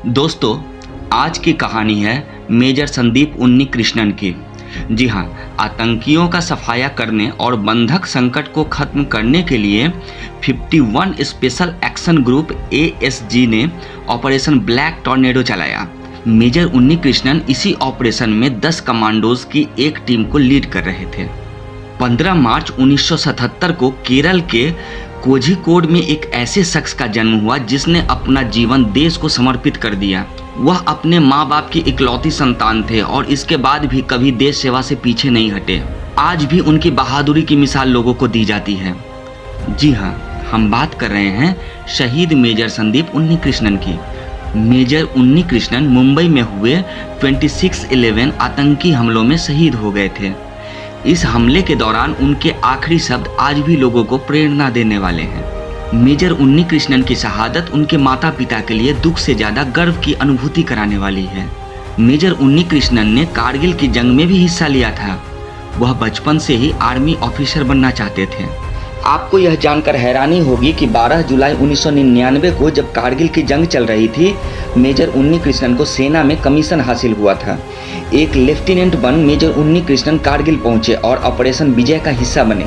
दोस्तों, आज की कहानी है मेजर संदीप उन्नीकृष्णन की। जी हाँ, आतंकियों का सफाया करने और बंधक संकट को खत्म करने के लिए 51 स्पेशल एक्शन ग्रुप ASG ने ऑपरेशन ब्लैक टॉर्नेडो चलाया। मेजर उन्नीकृष्णन इसी ऑपरेशन में 10 कमांडोज की एक टीम को लीड कर रहे थे। 15 मार्च 1977 को केरल के कोझिकोड में एक ऐसे शख्स का जन्म हुआ जिसने अपना जीवन देश को समर्पित कर दिया। वह अपने माँ बाप की इकलौती संतान थे और इसके बाद भी कभी देश सेवा से पीछे नहीं हटे। आज भी उनकी बहादुरी की मिसाल लोगों को दी जाती है। जी हाँ, हम बात कर रहे हैं शहीद मेजर संदीप उन्नीकृष्णन की। मेजर उन्नीकृष्णन मुंबई में हुए 26/11 आतंकी हमलों में शहीद हो गए थे। इस हमले के दौरान उनके आखिरी शब्द आज भी लोगों को प्रेरणा देने वाले हैं। मेजर उन्नीकृष्णन की शहादत उनके माता पिता के लिए दुख से ज्यादा गर्व की अनुभूति कराने वाली है। मेजर उन्नीकृष्णन ने कारगिल की जंग में भी हिस्सा लिया था। वह बचपन से ही आर्मी ऑफिसर बनना चाहते थे। आपको यह जानकर हैरानी होगी कि 12 जुलाई 1999 को जब कारगिल की जंग चल रही थी, मेजर उन्नीकृष्णन को सेना में कमीशन हासिल हुआ था। एक लेफ्टिनेंट बन मेजर उन्नीकृष्णन कारगिल पहुंचे और ऑपरेशन विजय का हिस्सा बने।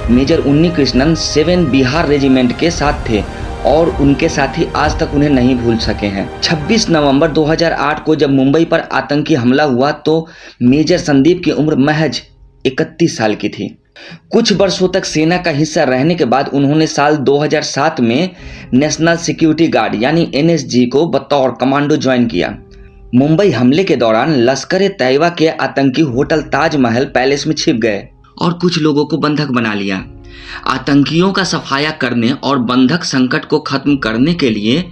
मेजर उन्नीकृष्णन 7 बिहार रेजिमेंट के साथ थे और उनके साथी आज तक उन्हें नहीं भूल सके हैं। 26 नवंबर 2008 को जब मुंबई पर आतंकी हमला हुआ तो मेजर संदीप की उम्र महज 31 साल की थी। कुछ वर्षों तक सेना का हिस्सा रहने के बाद उन्होंने साल 2007 में नेशनल सिक्योरिटी गार्ड यानी NSG को बतौर कमांडो ज्वाइन किया। मुंबई हमले के दौरान लश्कर तैयबा के आतंकी होटल ताजमहल पैलेस में छिप गए और कुछ लोगों को बंधक बना लिया। आतंकियों का सफाया करने और बंधक संकट को खत्म करने के लिए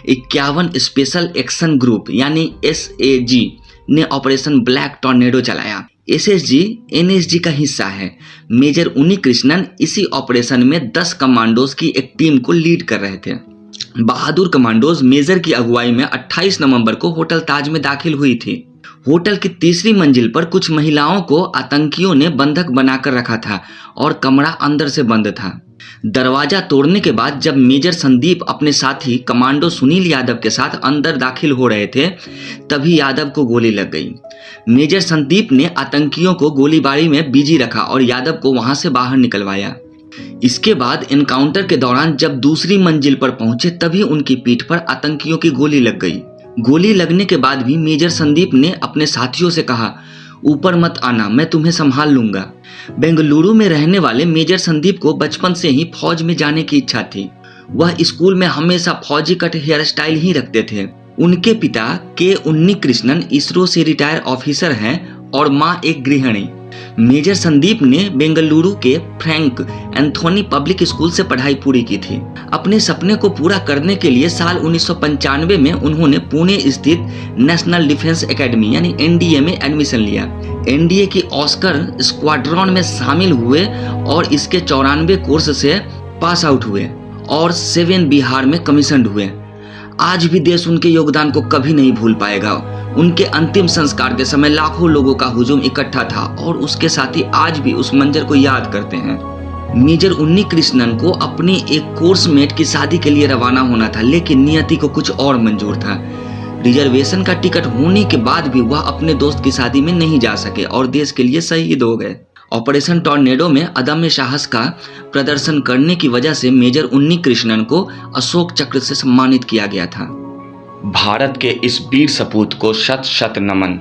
51 स्पेशल एक्शन ग्रुप यानी SAG ने ऑपरेशन ब्लैक टॉर्नेडो चलाया। SSG NSG का हिस्सा है। मेजर उन्नीकृष्णन इसी ऑपरेशन में 10 कमांडोज की एक टीम को लीड कर रहे थे। बहादुर कमांडोज मेजर की अगुवाई में 28 नवंबर को होटल ताज में दाखिल हुई थी। होटल की तीसरी मंजिल पर कुछ महिलाओं को आतंकियों ने बंधक बनाकर रखा था और कमरा अंदर से बंद था। दरवाजा तोड़ने के बाद जब मेजर संदीप अपने साथी कमांडो सुनील यादव के साथ अंदर दाखिल हो रहे थे, तभी यादव को गोली लग गई। मेजर संदीप ने आतंकियों को गोलीबारी में बिजी रखा और यादव को वहां से बाहर निकलवाया। इसके बाद एनकाउंटर के दौरान जब दूसरी मंजिल पर पहुंचे तभी उनकी पीठ पर आतंकियों की गोली लग गई। गोली लगने के बाद भी मेजर संदीप ने अपने साथियों से कहा, ऊपर मत आना, मैं तुम्हें संभाल लूंगा। बेंगलुरु में रहने वाले मेजर संदीप को बचपन से ही फौज में जाने की इच्छा थी। वह स्कूल में हमेशा फौजी कट हेयर स्टाइल ही रखते थे। उनके पिता के उन्नीकृष्णन इसरो से रिटायर ऑफिसर हैं और माँ एक गृहिणी। मेजर संदीप ने बेंगलुरु के फ्रैंक एंथोनी पब्लिक स्कूल से पढ़ाई पूरी की थी। अपने सपने को पूरा करने के लिए साल 1995 में उन्होंने पुणे स्थित नेशनल डिफेंस एकेडमी यानी NDA में एडमिशन लिया। NDA की ऑस्कर स्क्वाड्रॉन में शामिल हुए और इसके 94 कोर्स से पास आउट हुए और 7 बिहार में कमीशन्ड हुए। आज भी देश उनके योगदान को कभी नहीं भूल पाएगा। उनके अंतिम संस्कार के समय लाखों लोगों का हुजूम इकट्ठा था और उसके साथी आज भी उस मंजर को याद करते हैं। मेजर उन्नीकृष्णन को अपने एक कोर्समेट की शादी के लिए रवाना होना था, लेकिन नियति को कुछ और मंजूर था। रिजर्वेशन का टिकट होने के बाद भी वह अपने दोस्त की शादी में नहीं जा सके और देश के लिए शहीद हो गए। ऑपरेशन टॉर्नेडो में अदम्य साहस का प्रदर्शन करने की वजह से मेजर उन्नीकृष्णन को अशोक चक्र से सम्मानित किया गया था। भारत के इस वीर सपूत को शत शत नमन।